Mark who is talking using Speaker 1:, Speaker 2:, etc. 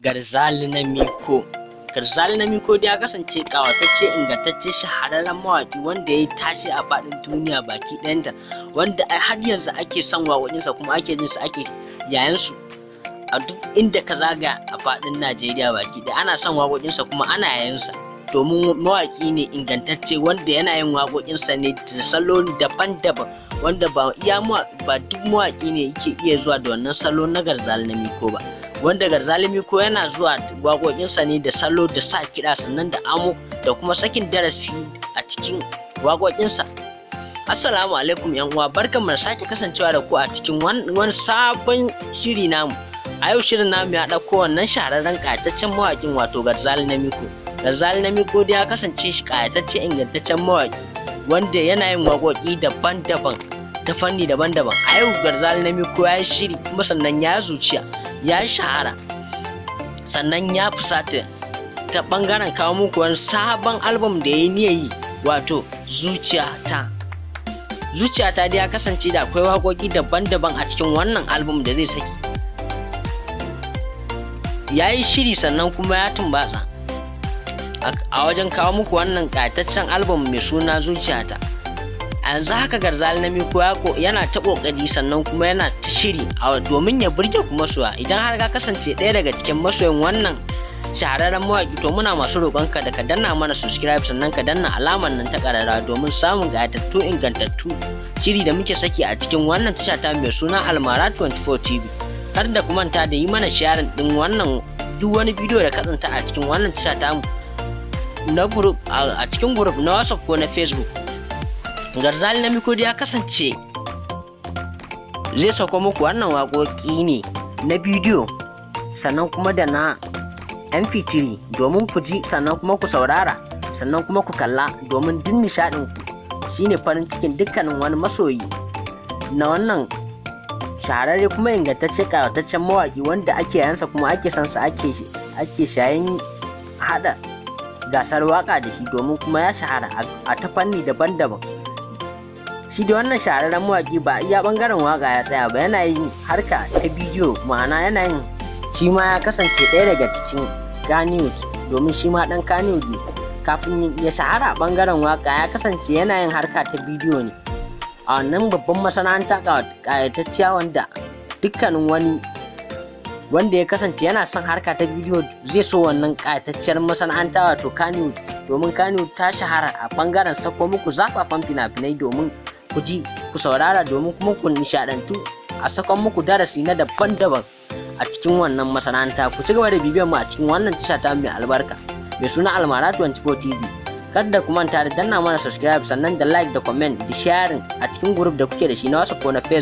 Speaker 1: Garzali Namiko. Garzali Namiko dai ya kasance ƙawatacce, ingantacce, shahararren mawaƙi wanda ya tashi a faɗin duniya baki ɗayanta, wanda har yanzu ake son waƙoƙinsa kuma ake jin su, ake yayan su a duk inda ka zaga a faɗin Najeriya baki ɗaya. Ana son waƙoƙinsa kuma ana yayan sa, domin mawaƙi ne ingantacce wanda yana yin waƙoƙinsa ne da salo daban-daban, wanda ba duk mawaƙi ne yake iya zuwa da wannan salo na Garzali Namiko ba. Wanda Garzali Namiko yana zuwa waƙoƙinsa ne da salo da sa kiɗa, sannan da amo da kuma sakin darasi a cikin waƙoƙinsa. Assalamu alaikum yan uwa, barkanmu da sake kasancewa da ku a cikin wani sabon shiri namu. A yau shirin namu ya ɗauko wannan shahararren ƙayataccen mawaƙin, wato Garzali Namiko. Garzali Namiko dai ya kasance shi ƙayatacce, ingantaccen mawaƙi wanda yana yin waƙoƙi daban-daban ta fanni daban-daban. A yau Garzali Namiko ya yi shiri kuma sannan ya zuciya, ya shahara, sannan ya fusata ta bangaren kawo muku wani sabon album da ya niyyar yi, wato Zuciyata. Zuciyata dai ya kasance da akwai waƙoƙi daban-daban a cikin wannan album da zai saki. Ya yi shiri sannan kuma ya tumbatsa a wajen kawo muku wannan ƙayataccen album mai suna Zuciyata. A yanzu haka Garzali Namiko yana ta kokari, sannan kuma yana ta shiri domin ya burge ku masoya. Idan har ka kasance ɗaya daga cikin masoyan wannan shahararren mawaƙi, to muna masu roƙonka da ka danna mana subscribe, sannan ka danna alamar nan ta ƙararrawa domin samun ƙayatattu, ingantattu shiri da muke saki a cikin wannan tasha ta mai suna Almara 24 TV. Kar da ku manta da yi mana sharing din wannan duk wani bidiyo da ka tsinta a cikin wannan tasha ta mu na group, a cikin group na WhatsApp ko na Facebook. Garzali Namiko ya kasance zai sauko muku wannan waƙoƙi ne na bidiyo, sannan kuma da na MP3 domin ku ji, sannan kuma ku saurara, sannan kuma ku kalla, domin duk nishaɗin ku shine farin cikin dukkanin wani masoyi na wannan shahararre kuma ingantacce ƙayataccen mawaƙi wanda ake yansa kuma ake san sa, ake shayin haɗa gasar waƙa da shi, domin kuma ya shahara a ta fanni daban-daban. Shi da wannan shahararren mawaƙi ba iya ɓangaren waƙa ya tsaya ba, yana yin harka ta bidiyo, ma'ana yana yin, shi ma ya kasance ɗaya daga cikin Kannywood, domin shi ma ɗan Kannywood ne. Kafin ya shahara a ɓangaren waƙa ya kasance yana yin harka ta bidiyo ne a wannan babban masana'anta ƙayatacciya, wanda dukkanin wani wanda ya kasance yana son harka ta bidiyo zai so wannan ƙayatacciyar masana'anta, wato Kannywood, domin Kannywood ta shahara a ɓangaren sako muku zafafan fina-finai domin ku ji, ku saurara, domin kuma ku nishaɗantu, a sakon muku darasi na daban-daban a cikin wannan masana'anta. Ku ci gaba da bibiyar mu a cikin wannan tasha ta mai albarka mai suna Almara 24 TV. Kada ku manta da danna mana subscribe, sannan da like da comment da sharing a cikin group da kuke da shi na WhatsApp ko na Facebook.